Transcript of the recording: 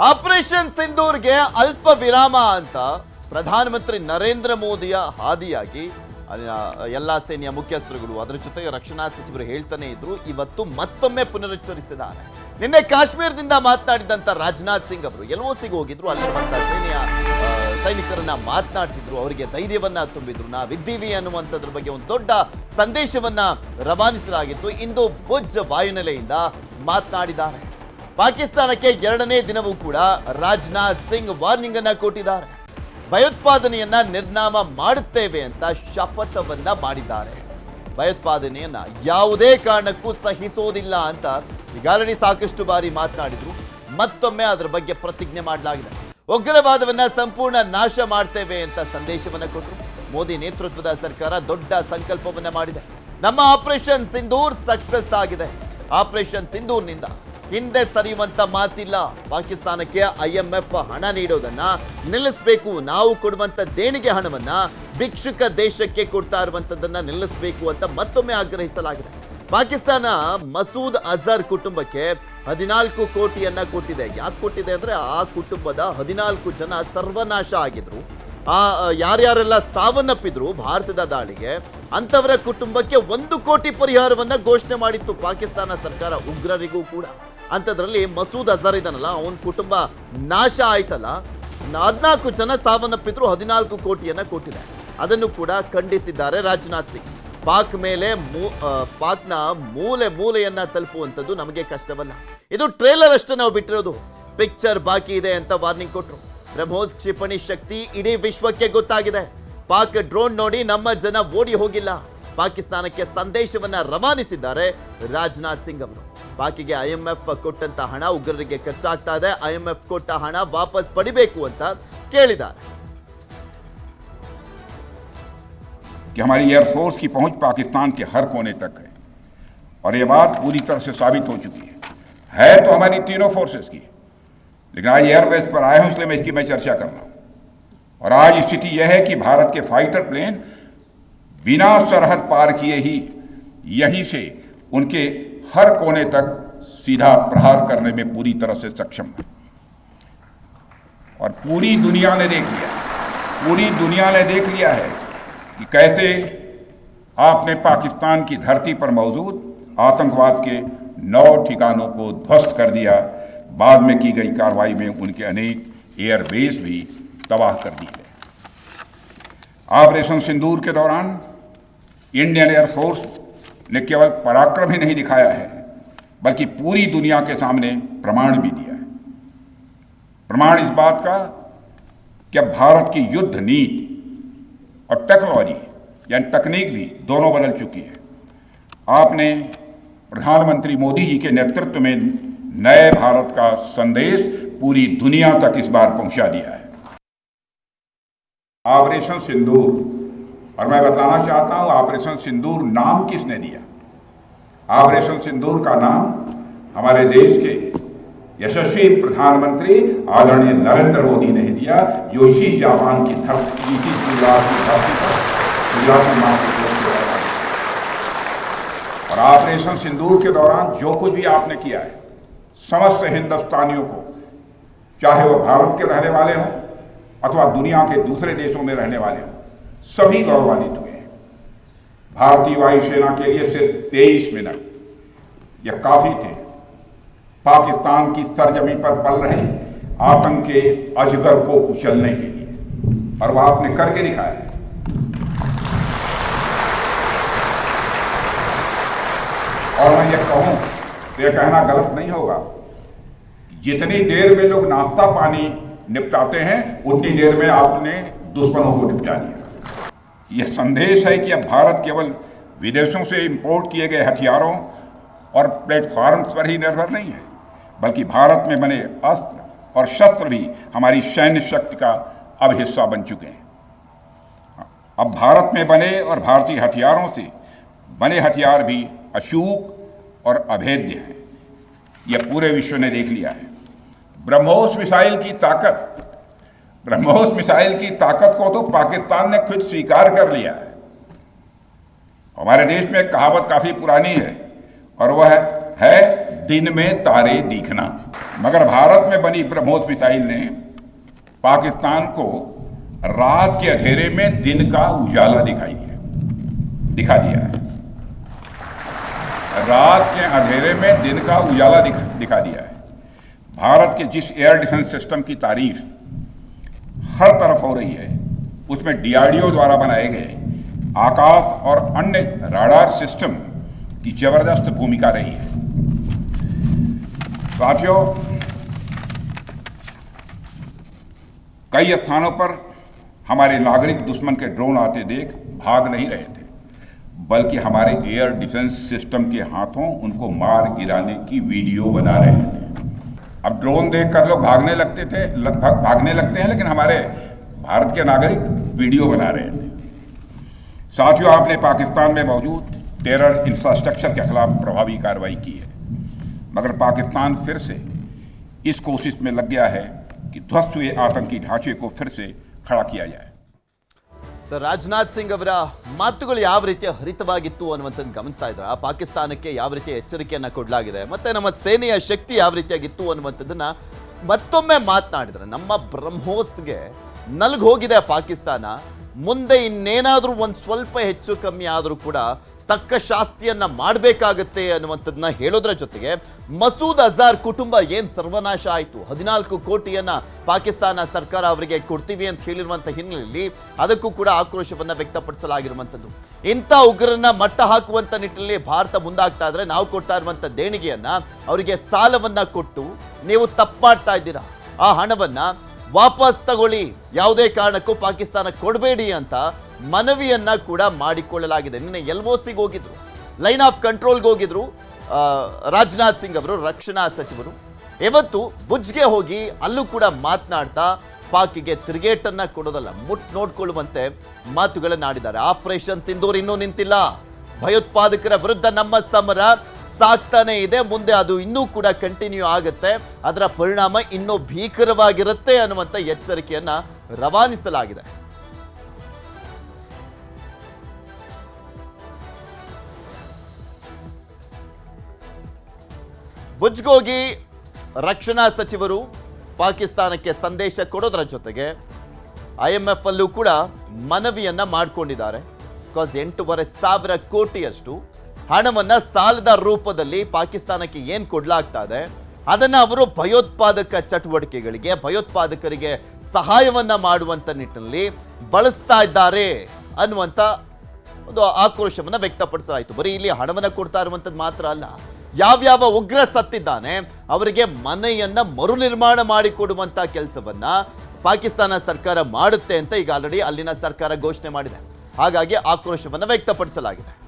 Operation ಸಿಂಧೂರ್ಗೆ ಅಲ್ಪ ವಿರಾಮ ಅಂತ ಪ್ರಧಾನಮಂತ್ರಿ ನರೇಂದ್ರ ಮೋದಿಯ ಹಾದಿಯಾಗಿ ಎಲ್ಲ ಸೇನೆಯ ಮುಖ್ಯಸ್ಥರುಗಳು ಅದರ ಜೊತೆಗೆ ರಕ್ಷಣಾ ಸಚಿವರು ಹೇಳ್ತಾನೆ ಇದ್ರು. ಇವತ್ತು ಮತ್ತೊಮ್ಮೆ ಪುನರುಚ್ಚರಿಸಿದ್ದಾರೆ. ನಿನ್ನೆ ಕಾಶ್ಮೀರದಿಂದ ಮಾತನಾಡಿದಂತ ರಾಜನಾಥ್ ಸಿಂಗ್ ಅವರು LOCಗೆ ಹೋಗಿದ್ರು. ಅಲ್ಲಿರುವಂತಹ ಸೇನೆಯ ಸೈನಿಕರನ್ನ ಮಾತನಾಡಿಸಿದ್ರು, ಅವರಿಗೆ ಧೈರ್ಯವನ್ನ ತುಂಬಿದ್ರು. ನಾವಿದ್ದೀವಿ ಅನ್ನುವಂಥದ್ರ ಬಗ್ಗೆ ಒಂದು ದೊಡ್ಡ ಸಂದೇಶವನ್ನ ರವಾನಿಸಲಾಗಿತ್ತು. ಇಂದು ಭುಜ್ ವಾಯುನೆಲೆಯಿಂದ ಮಾತನಾಡಿದ್ದಾರೆ. ಪಾಕಿಸ್ತಾನಕ್ಕೆ 2ನೇ ದಿನವೂ ಕೂಡ ರಾಜನಾಥ್ ಸಿಂಗ್ ವಾರ್ನಿಂಗ್ ಅನ್ನ ಕೊಟ್ಟಿದ್ದಾರೆ. ಭಯೋತ್ಪಾದನೆಯನ್ನ ನಿರ್ನಾಮ ಮಾಡುತ್ತೇವೆ ಅಂತ ಶಪಥವನ್ನ ಮಾಡಿದ್ದಾರೆ. ಭಯೋತ್ಪಾದನೆಯನ್ನ ಯಾವುದೇ ಕಾರಣಕ್ಕೂ ಸಹಿಸೋದಿಲ್ಲ ಅಂತ ಈಗಾಗಲೇ ಸಾಕಷ್ಟು ಬಾರಿ ಮಾತನಾಡಿದ್ರು. ಮತ್ತೊಮ್ಮೆ ಅದರ ಬಗ್ಗೆ ಪ್ರತಿಜ್ಞೆ ಮಾಡಲಾಗಿದೆ. ಉಗ್ರವಾದವನ್ನ ಸಂಪೂರ್ಣ ನಾಶ ಮಾಡ್ತೇವೆ ಅಂತ ಸಂದೇಶವನ್ನ ಕೊಟ್ಟರು. ಮೋದಿ ನೇತೃತ್ವದ ಸರ್ಕಾರ ದೊಡ್ಡ ಸಂಕಲ್ಪವನ್ನ ಮಾಡಿದೆ. ನಮ್ಮ ಆಪರೇಷನ್ ಸಿಂಧೂರ್ ಸಕ್ಸಸ್ ಆಗಿದೆ. ಆಪರೇಷನ್ ಸಿಂಧೂರ್ನಿಂದ ಹಿಂದೆ ಸರಿಯುವಂತ ಮಾತಿಲ್ಲ. ಪಾಕಿಸ್ತಾನಕ್ಕೆ IMF ಹಣ ನೀಡೋದನ್ನ ನಿಲ್ಲಿಸಬೇಕು. ನಾವು ಕೊಡುವಂತ ದೇಣಿಗೆ ಹಣವನ್ನ ಭಿಕ್ಷುಕ ದೇಶಕ್ಕೆ ಕೊಡ್ತಾ ಇರುವಂತದ್ದನ್ನ ನಿಲ್ಲಿಸಬೇಕು ಅಂತ ಮತ್ತೊಮ್ಮೆ ಆಗ್ರಹಿಸಲಾಗಿದೆ. ಪಾಕಿಸ್ತಾನ ಮಸೂದ್ ಅಜರ್ ಕುಟುಂಬಕ್ಕೆ 14 ಕೋಟಿಯನ್ನ ಕೊಟ್ಟಿದೆ. ಯಾಕೆ ಕೊಟ್ಟಿದೆ ಅಂದ್ರೆ ಆ ಕುಟುಂಬದ 14 ಜನ ಸರ್ವನಾಶ ಆಗಿದ್ರು. ಯಾರ್ಯಾರೆಲ್ಲ ಸಾವನ್ನಪ್ಪಿದ್ರು ಭಾರತದ ದಾಳಿಗೆ ಅಂತವರ ಕುಟುಂಬಕ್ಕೆ 1 ಕೋಟಿ ಪರಿಹಾರವನ್ನ ಘೋಷಣೆ ಮಾಡಿತ್ತು ಪಾಕಿಸ್ತಾನ ಸರ್ಕಾರ, ಉಗ್ರರಿಗೂ ಕೂಡ. ಅಂಥದ್ರಲ್ಲಿ ಮಸೂದ್ ಅಜರ್ ಇದನ್ನಲ್ಲ, ಅವನ ಕುಟುಂಬ ನಾಶ ಆಯ್ತಲ್ಲ, 14 ಜನ ಸಾವನ್ನಪ್ಪಿದ್ರು, 14 ಕೋಟಿಯನ್ನ ಕೊಟ್ಟಿದೆ. ಅದನ್ನು ಕೂಡ ಖಂಡಿಸಿದ್ದಾರೆ ರಾಜನಾಥ್ ಸಿಂಗ್. ಪಾಕ್ನ ಮೂಲೆಯನ್ನ ತಲುಪುವಂಥದ್ದು ನಮಗೆ ಕಷ್ಟವಲ್ಲ. ಇದು ಟ್ರೇಲರ್ ಅಷ್ಟೇ ನಾವು ಬಿಟ್ಟಿರೋದು, ಪಿಕ್ಚರ್ ಬಾಕಿ ಇದೆ ಅಂತ ವಾರ್ನಿಂಗ್ ಕೊಟ್ಟರು. ಬ್ರಹ್ಮೋಸ್ ಕ್ಷಿಪಣಿ ಶಕ್ತಿ ಇಡೀ ವಿಶ್ವಕ್ಕೆ ಗೊತ್ತಾಗಿದೆ. ಪಾಕ್ ಡ್ರೋನ್ ನೋಡಿ ನಮ್ಮ ಜನ ಓಡಿ ಹೋಗಿಲ್ಲ. ಪಾಕಿಸ್ತಾನಕ್ಕೆ ಸಂದೇಶವನ್ನ ರವಾನಿಸಿದ್ದಾರೆ ರಾಜನಾಥ್ ಸಿಂಗ್ ಅವರು. ಪಾಕಿಗೆ IMF ಕೊಟ್ಟಂತ ಹಣ ಉಗ್ರರಿಗೆ ಖರ್ಚಾಗ್ತಾ ಇದೆ. IMF ಕೊಟ್ಟ ಹಣ ವಾಪಸ್ ಪಡಿಬೇಕು ಅಂತ ಕೇಳಿದ್ದಾರೆ. कि हमारी एयरफोर्स की पहुंच पाकिस्तान के हर कोने तक है और ये बात पूरी तरह से साबित हो चुकी है तो हमारी तीनों फोर्सेस की, लेकिन आज एयरबेस पर आए हूं इसलिए मैं इसकी चर्चा कर रहा हूं। और आज स्थिति यह है कि भारत के फाइटर प्लेन बिना सरहद पार किए ही यहीं से उनके हर कोने तक सीधा प्रहार करने में पूरी तरह से सक्षम है। और पूरी दुनिया ने देख लिया है कि कैसे आपने पाकिस्तान की धरती पर मौजूद आतंकवाद के 9 ठिकानों को ध्वस्त कर दिया। बाद में की गई कार्रवाई में उनके अनेक एयरबेस भी तबाह कर दिए गए। ऑपरेशन सिंदूर के दौरान इंडियन एयरफोर्स ने केवल पराक्रम ही नहीं दिखाया है, बल्कि पूरी दुनिया के सामने प्रमाण भी दिया है। प्रमाण इस बात का कि अब भारत की युद्ध नीति और टेक्नोलॉजी यानी तकनीक भी दोनों बदल चुकी है। आपने प्रधानमंत्री मोदी जी के नेतृत्व में नए भारत का संदेश पूरी दुनिया तक इस बार पहुंचा दिया है। ऑपरेशन सिंदूर, और मैं बताना चाहता हूं ऑपरेशन सिंदूर नाम किसने दिया? ऑपरेशन सिंदूर का नाम हमारे देश के यशस्वी प्रधानमंत्री आदरणीय नरेंद्र मोदी ने दिया, जो इसी जापान की धरती और ऑपरेशन सिंदूर के दौरान जो कुछ भी आपने किया है, समस्त हिंदुस्तानियों को, चाहे वो भारत के रहने वाले हों अथवा दुनिया के दूसरे देशों में रहने वाले हों, सभी गौरवान्वित हुए हैं। भारतीय वायुसेना के लिए सिर्फ 23 मिनट यह काफी थे पाकिस्तान की सरजमी पर पल रहे आतंक के अजगर को कुचलने के लिए, और वह आपने करके दिखाया है। और मैं यह कहूं तो यह कहना गलत नहीं होगा, जितनी देर में लोग नाश्ता पानी निपटाते हैं उतनी देर में आपने दुश्मनों को निपटा दिया। यह संदेश है कि अब भारत केवल विदेशों से इंपोर्ट किए गए हथियारों और प्लेटफॉर्म्स पर ही निर्भर नहीं है, बल्कि भारत में बने अस्त्र और शस्त्र भी हमारी सैन्य शक्ति का अब हिस्सा बन चुके हैं। अब भारत में बने और भारतीय हथियारों से बने हथियार भी अचूक और अभेद्य हैं। यह पूरे विश्व ने देख लिया है। ब्रह्मोस मिसाइल की ताकत को तो पाकिस्तान ने खुद स्वीकार कर लिया है। हमारे देश में एक कहावत काफी पुरानी है और वह है दिन में तारे दिखना। मगर भारत में बनी ब्रह्मोस मिसाइल ने पाकिस्तान को रात के अंधेरे में दिन का उजाला दिखा दिया है। रात के अंधेरे में दिन का उजाला दिखा दिया है। भारत के जिस एयर डिफेंस सिस्टम की तारीफ हर तरफ हो रही है, उसमें डीआरडीओ द्वारा बनाए गए आकाश और अन्य राडार सिस्टम की जबरदस्त भूमिका रही है। साथियों, कई स्थानों पर हमारे नागरिक दुश्मन के ड्रोन आते देख भाग नहीं रहे थे, बल्कि हमारे एयर डिफेंस सिस्टम के हाथों उनको मार गिराने की वीडियो बना रहे थे। अब ड्रोन देखकर लोग भागने लगते हैं, लेकिन हमारे भारत के नागरिक वीडियो बना रहे थे। साथियों, आपने पाकिस्तान में मौजूद टेरर इंफ्रास्ट्रक्चर के खिलाफ प्रभावी कार्रवाई की है, मगर पाकिस्तान फिर से इस कोशिश में लग गया है कि ध्वस्त हुए आतंकी ढांचे को फिर से खड़ा किया जाए। ಸರ್, ರಾಜನಾಥ್ ಸಿಂಗ್ ಅವರ ಮಾತುಗಳು ಯಾವ ರೀತಿಯ ಹರಿತವಾಗಿತ್ತು ಅನ್ನುವಂಥದ್ದು ಗಮನಿಸ್ತಾ ಇದ್ರ ಪಾಕಿಸ್ತಾನಕ್ಕೆ ಯಾವ ರೀತಿಯ ಎಚ್ಚರಿಕೆಯನ್ನ ಕೊಡಲಾಗಿದೆ ಮತ್ತೆ ನಮ್ಮ ಸೇನೆಯ ಶಕ್ತಿ ಯಾವ ರೀತಿಯಾಗಿತ್ತು ಅನ್ನುವಂಥದ್ದನ್ನ ಮತ್ತೊಮ್ಮೆ ಮಾತನಾಡಿದ್ರೆ ನಮ್ಮ ಬ್ರಹ್ಮೋಸ್ಗೆ ನಲ್ಗ್ ಹೋಗಿದೆ ಪಾಕಿಸ್ತಾನ. ಮುಂದೆ ಇನ್ನೇನಾದ್ರೂ ಒಂದು ಸ್ವಲ್ಪ ಹೆಚ್ಚು ಕಮ್ಮಿ ಆದರೂ ಕೂಡ ತಕ್ಕ ಶಾಸ್ತಿಯನ್ನ ಮಾಡಬೇಕಾಗತ್ತೆ ಅನ್ನುವಂಥದ್ದನ್ನ ಹೇಳೋದ್ರ ಜೊತೆಗೆ ಮಸೂದ್ ಅಜಾರ್ ಕುಟುಂಬ ಏನ್ ಸರ್ವನಾಶ ಆಯಿತು, 14 ಕೋಟಿಯನ್ನ ಪಾಕಿಸ್ತಾನ ಸರ್ಕಾರ ಅವರಿಗೆ ಕೊಡ್ತೀವಿ ಅಂತ ಹೇಳಿರುವಂಥ ಹಿನ್ನೆಲೆಯಲ್ಲಿ ಅದಕ್ಕೂ ಕೂಡ ಆಕ್ರೋಶವನ್ನ ವ್ಯಕ್ತಪಡಿಸಲಾಗಿರುವಂಥದ್ದು. ಇಂಥ ಉಗ್ರರನ್ನ ಮಟ್ಟ ಹಾಕುವಂತ ನಿಟ್ಟಿನಲ್ಲಿ ಭಾರತ ಮುಂದಾಗ್ತಾ ಇದ್ರೆ ನಾವು ಕೊಡ್ತಾ ಇರುವಂಥ ದೇಣಿಗೆಯನ್ನ ಅವರಿಗೆ ಸಾಲವನ್ನ ಕೊಟ್ಟು ನೀವು ತಪ್ಪು ಮಾಡ್ತಾ ಇದ್ದೀರಾ, ಆ ಹಣವನ್ನ ವಾಪಸ್ ತಗೊಳ್ಳಿ, ಯಾವುದೇ ಕಾರಣಕ್ಕೂ ಪಾಕಿಸ್ತಾನ ಕೊಡಬೇಡಿ ಅಂತ ಮನವಿಯನ್ನ ಕೂಡ ಮಾಡಿಕೊಳ್ಳಲಾಗಿದೆ. ನಿನ್ನೆ LOCಗೆ ಹೋಗಿದ್ರು, ಲೈನ್ ಆಫ್ ಕಂಟ್ರೋಲ್ಗೆ ಹೋಗಿದ್ರು ರಾಜನಾಥ್ ಸಿಂಗ್ ಅವರು, ರಕ್ಷಣಾ ಸಚಿವರು. ಇವತ್ತು ಭುಜ್ಗೆ ಹೋಗಿ ಅಲ್ಲೂ ಕೂಡ ಮಾತನಾಡ್ತಾ ಪಾಕಿಗೆ ತಿರುಗೇಟನ್ನ ಕೊಡೋದಲ್ಲ, ನೋಡ್ಕೊಳ್ಳುವಂತೆ ಮಾತುಗಳನ್ನಾಡಿದ್ದಾರೆ. ಆಪರೇಷನ್ ಸಿಂಧೂರ್ ಇನ್ನೂ ನಿಂತಿಲ್ಲ, ಭಯೋತ್ಪಾದಕರ ವಿರುದ್ಧ ನಮ್ಮ ಸಮರ ಸಾಕ್ತಾನೆ ಇದೆ, ಮುಂದೆ ಅದು ಇನ್ನೂ ಕೂಡ ಕಂಟಿನ್ಯೂ ಆಗುತ್ತೆ, ಅದರ ಪರಿಣಾಮ ಇನ್ನೂ ಭೀಕರವಾಗಿರುತ್ತೆ ಅನ್ನುವಂಥ ಎಚ್ಚರಿಕೆಯನ್ನ ರವಾನಿಸಲಾಗಿದೆ. ಭುಜ್ಗೋಗಿ ರಕ್ಷಣಾ ಸಚಿವರು ಪಾಕಿಸ್ತಾನಕ್ಕೆ ಸಂದೇಶ ಕೊಡೋದರ ಜೊತೆಗೆ IMF ಅಲ್ಲೂ ಕೂಡ ಮನವಿಯನ್ನ ಮಾಡಿಕೊಂಡಿದ್ದಾರೆ. ಬಿಕಾಸ್ 8,500 ಕೋಟಿಯಷ್ಟು ಹಣವನ್ನ ಸಾಲದ ರೂಪದಲ್ಲಿ ಪಾಕಿಸ್ತಾನಕ್ಕೆ ಏನು ಕೊಡಲಾಗ್ತಾ ಇದೆ ಅದನ್ನ ಅವರು ಭಯೋತ್ಪಾದಕ ಚಟುವಟಿಕೆಗಳಿಗೆ, ಭಯೋತ್ಪಾದಕರಿಗೆ ಸಹಾಯವನ್ನ ಮಾಡುವಂತ ನಿಟ್ಟಿನಲ್ಲಿ ಬಳಸ್ತಾ ಇದ್ದಾರೆ ಅನ್ನುವಂಥ ಒಂದು ಆಕ್ರೋಶವನ್ನ ವ್ಯಕ್ತಪಡಿಸಲಾಯಿತು. ಬರೀ ಇಲ್ಲಿ ಹಣವನ್ನ ಕೊಡ್ತಾ ಇರುವಂಥದ್ದು ಮಾತ್ರ ಅಲ್ಲ, ಯಾವ್ಯಾವ ಉಗ್ರ ಸತ್ತಿದ್ದಾನೆ ಅವರಿಗೆ ಮನೆಯನ್ನ ಮರು ನಿರ್ಮಾಣ ಮಾಡಿಕೊಡುವಂತ ಕೆಲಸವನ್ನ ಪಾಕಿಸ್ತಾನ ಸರ್ಕಾರ ಮಾಡುತ್ತೆ ಅಂತ ಈಗ ಆಲ್ರೆಡಿ ಅಲ್ಲಿನ ಸರ್ಕಾರ ಘೋಷಣೆ ಮಾಡಿದೆ. ಹಾಗಾಗಿ ಆಕ್ರೋಶವನ್ನ ವ್ಯಕ್ತಪಡಿಸಲಾಗಿದೆ.